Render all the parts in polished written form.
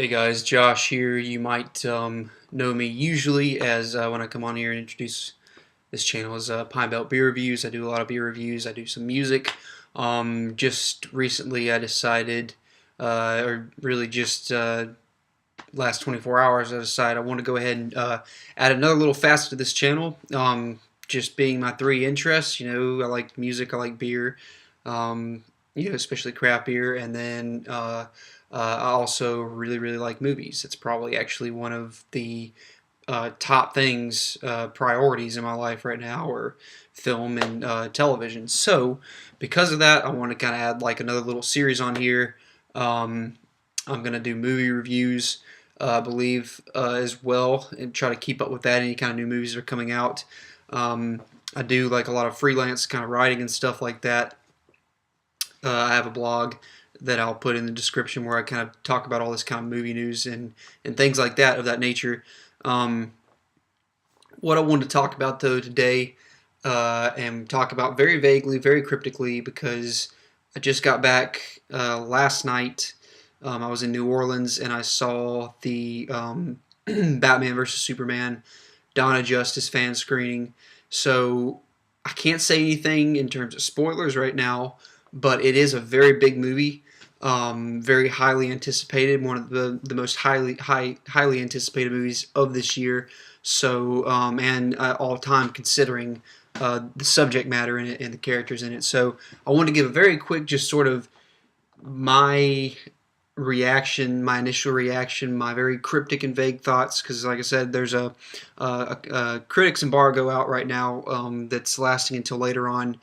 Hey guys, Josh here. You might know me usually as when I come on here and introduce this channel as Pine Belt Beer Reviews. I do a lot of beer reviews. I do some music. Just recently I decided, or really just last 24 hours, I decided I want to go ahead and add another little facet to this channel. Just being my three interests. I like music, I like beer, especially craft beer, and then I also really like movies. It's probably actually one of the top things, priorities in my life right now, are film and television. So, because of that, I want to kind of add like another little series on here. I'm gonna do movie reviews, I believe, as well, and try to keep up with that. Any kind of new movies that are coming out. I do like a lot of freelance kind of writing and stuff like that. I have a blog that I'll put in the description where I kind of talk about all this kind of movie news and things like that of that nature. Um, what I wanted to talk about though today, and talk about very vaguely, very cryptically, because I just got back last night. I was in New Orleans and I saw the Batman versus Superman Dawn of Justice fan screening. So I can't say anything in terms of spoilers right now, but it is a very big movie, very highly anticipated, one of the most highly anticipated movies of this year. So and all time, considering the subject matter in it and the characters in it. So I want to give a very quick, just sort of my reaction, my initial reaction, my very cryptic and vague thoughts, because like I said, there's a critics embargo out right now, that's lasting until later on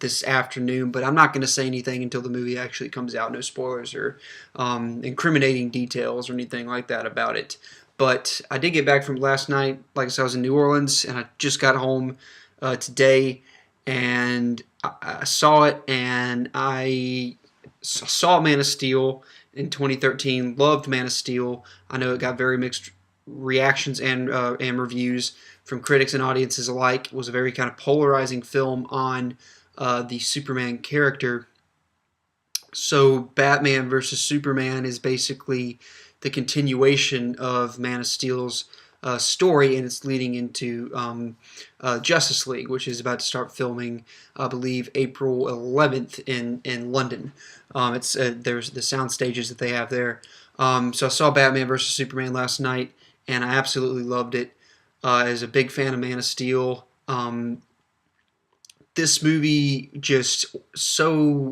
this afternoon, but I'm not going to say anything until the movie actually comes out. No spoilers or incriminating details or anything like that about it. But I did get back from last night. Like I said, I was in New Orleans, and I just got home today, and I saw it, and I saw Man of Steel in 2013. Loved Man of Steel. I know it got very mixed reactions and reviews from critics and audiences alike. It was a very kind of polarizing film on the Superman character. So Batman versus Superman is basically the continuation of Man of Steel's story, and it's leading into Justice League, which is about to start filming, I believe, April 11th in London. It's there's the sound stages that they have there. So I saw Batman versus Superman last night, and I absolutely loved it. As a big fan of Man of Steel, this movie just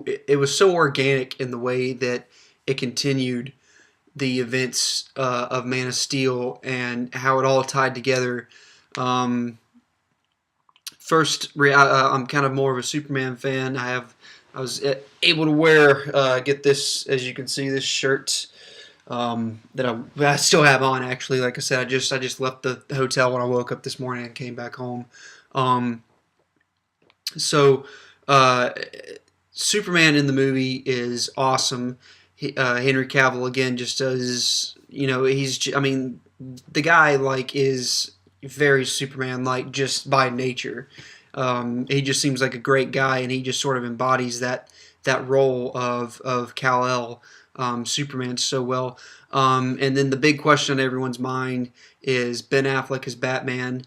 it was so organic in the way that it continued the events of Man of Steel and how it all tied together. Um, I'm kind of more of a Superman fan. I was able to wear get this, as you can see, this shirt that I still have on. Actually, like I said, I just left the hotel when I woke up this morning and came back home. Um, so uh, Superman in the movie is awesome. Henry Cavill again just does, I mean, the guy like is very Superman like just by nature. He just seems like a great guy, and he just sort of embodies that role of Kal El, Superman, so well. And then the big question on everyone's mind is Ben Affleck as Batman.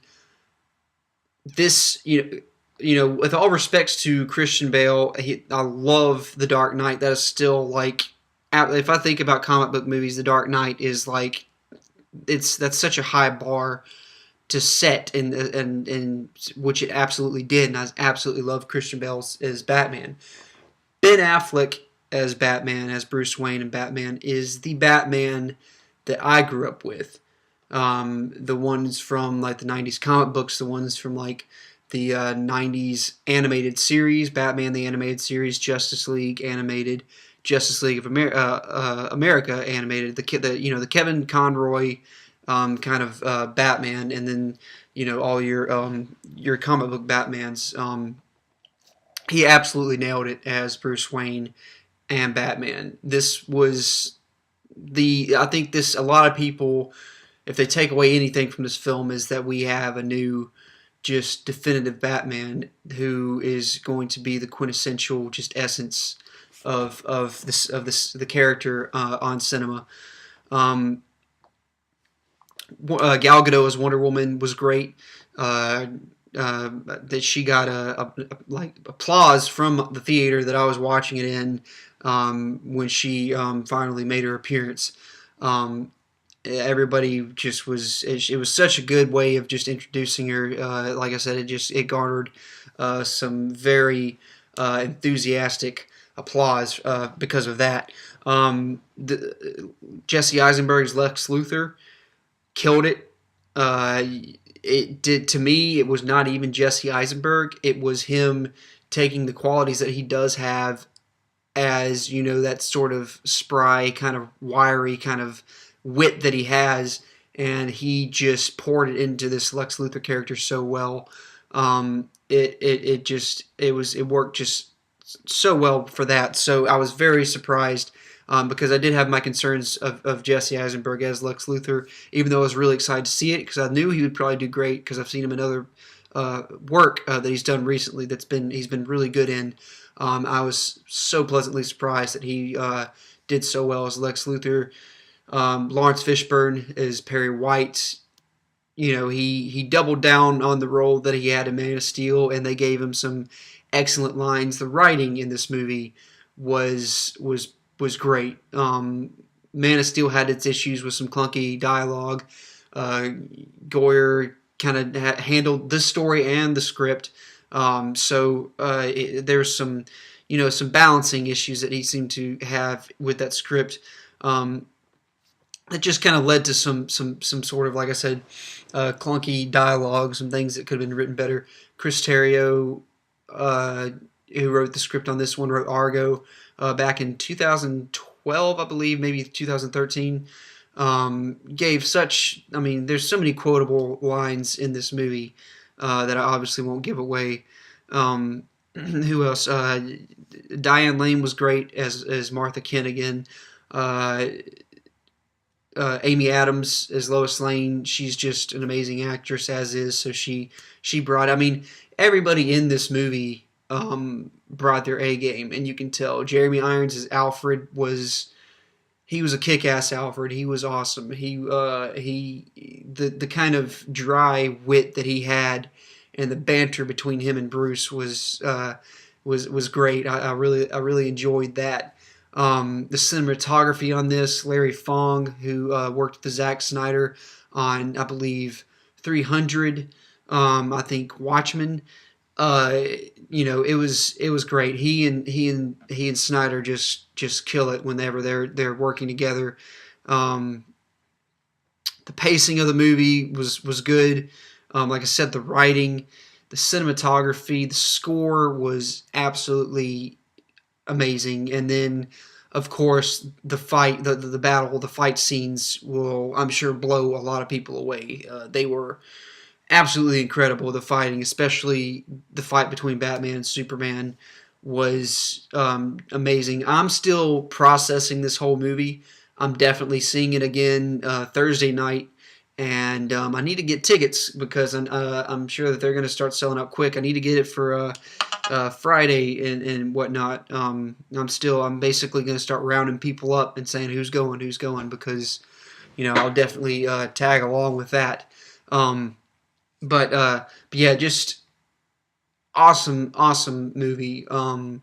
This with all respects to Christian Bale, I love The Dark Knight. That is still like, if I think about comic book movies, The Dark Knight is like, that's such a high bar to set, and which it absolutely did, and I absolutely love Christian Bale as Batman. Ben Affleck as Batman, as Bruce Wayne and Batman, is the Batman that I grew up with. The ones from like the '90s comic books, the ones from like the '90s animated series, Batman the animated series, Justice League animated, Justice League of America animated, the Kevin Conroy kind of Batman, and then all your comic book Batmans. He absolutely nailed it as Bruce Wayne and Batman. This was I think this, a lot of people, if they take away anything from this film, is that we have a new, just definitive Batman who is going to be the quintessential just essence of the character on cinema. Um, Gal Gadot as Wonder Woman was great. That she got like applause from the theater that I was watching it in when she finally made her appearance. Everybody just was. It was such a good way of just introducing her. Like I said, it garnered some very enthusiastic applause because of that. Jesse Eisenberg's Lex Luthor killed it. It did to me. It was not even Jesse Eisenberg. It was him taking the qualities that he does have as that sort of spry, kind of wiry, kind of wit that he has, and he just poured it into this Lex Luthor character so well. It worked just so well for that. So I was very surprised because I did have my concerns of Jesse Eisenberg as Lex Luthor, even though I was really excited to see it because I knew he would probably do great because I've seen him in other work that he's done recently he's been really good in. I was so pleasantly surprised that he did so well as Lex Luthor. Lawrence Fishburne as Perry White. He doubled down on the role that he had in Man of Steel, and they gave him some excellent lines. The writing in this movie was great. Man of Steel had its issues with some clunky dialogue. Goyer kind of handled this story and the script. There's some balancing issues that he seemed to have with that script. It just kind of led to some sort of, like I said, clunky dialogue, some things that could have been written better. Chris Terrio, who wrote the script on this one, wrote Argo back in 2012, I believe, maybe 2013. There's so many quotable lines in this movie that I obviously won't give away. Who else? Diane Lane was great as Martha Kent again. Amy Adams as Lois Lane. She's just an amazing actress, as is. So she brought. Everybody in this movie brought their A game, and you can tell. Jeremy Irons as Alfred was a kick-ass Alfred. He was awesome. The kind of dry wit that he had, and the banter between him and Bruce was great. I really enjoyed that. The cinematography on this, Larry Fong, who worked with Zack Snyder on, I believe, 300, I think Watchmen. It was great. He and Snyder just kill it whenever they're working together. The pacing of the movie was good. Like I said, the writing, the cinematography, the score was absolutely amazing. And then, of course, the fight, the battle, the fight scenes will, I'm sure, blow a lot of people away. They were absolutely incredible. The fighting, especially the fight between Batman and Superman, was amazing. I'm still processing this whole movie. I'm definitely seeing it again Thursday night. And I need to get tickets because I'm sure that they're going to start selling out quick. I need to get it for Friday and whatnot. I'm basically going to start rounding people up and saying who's going because I'll definitely tag along with that. But yeah, just awesome movie. I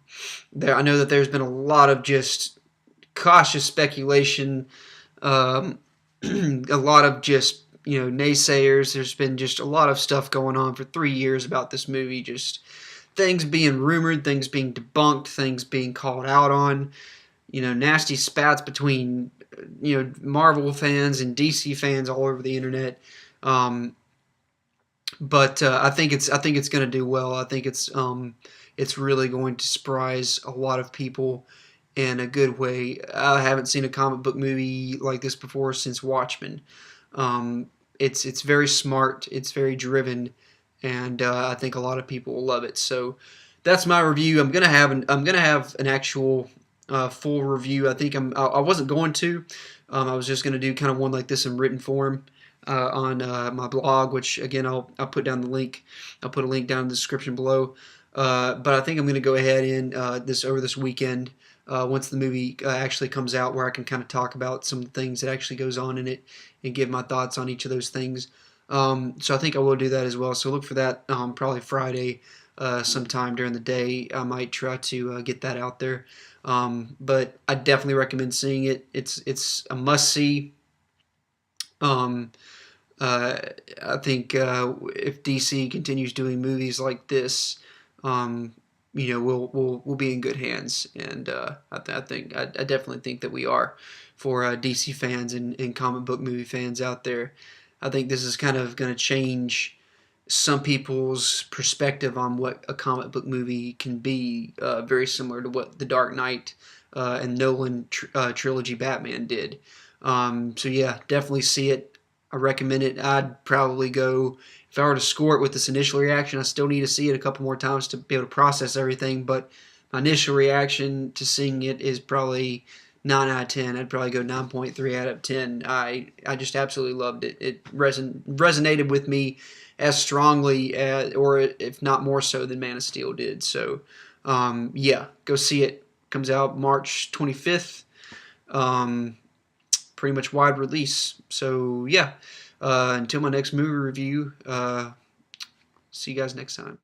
know that there's been a lot of just cautious speculation. A lot of just naysayers. There's been just a lot of stuff going on for 3 years about this movie. Just things being rumored, things being debunked, things being called out on. Nasty spats between Marvel fans and DC fans all over the internet. But I think it's going to do well. I think it's really going to surprise a lot of people in a good way. I haven't seen a comic book movie like this before since Watchmen. It's very smart. It's very driven, and I think a lot of people will love it. So that's my review. I'm gonna have an actual full review. I think I wasn't going to. I was just gonna do kind of one like this in written form on my blog, which again I'll put down the link. I'll put a link down in the description below. But I think I'm gonna go ahead and over this weekend. once the movie actually comes out, where I can kind of talk about some things that actually goes on in it and give my thoughts on each of those things. So I think I will do that as well. So look for that probably Friday sometime during the day. I might try to get that out there. But I definitely recommend seeing it. It's a must see. Um, uh, I think if DC continues doing movies like this, um, we'll be in good hands, and I definitely think that we are for DC fans and comic book movie fans out there. I think this is kind of going to change some people's perspective on what a comic book movie can be, very similar to what the Dark Knight and Nolan trilogy Batman did. So yeah, definitely see it. I recommend it. I'd probably go, if I were to score it with this initial reaction, I still need to see it a couple more times to be able to process everything, but my initial reaction to seeing it is probably 9 out of 10. I'd probably go 9.3 out of 10. I just absolutely loved it. It resonated with me as strongly, or if not more so, than Man of Steel did. So, yeah, go see it. Comes out March 25th. Pretty much wide release. So, yeah, until my next movie review, see you guys next time.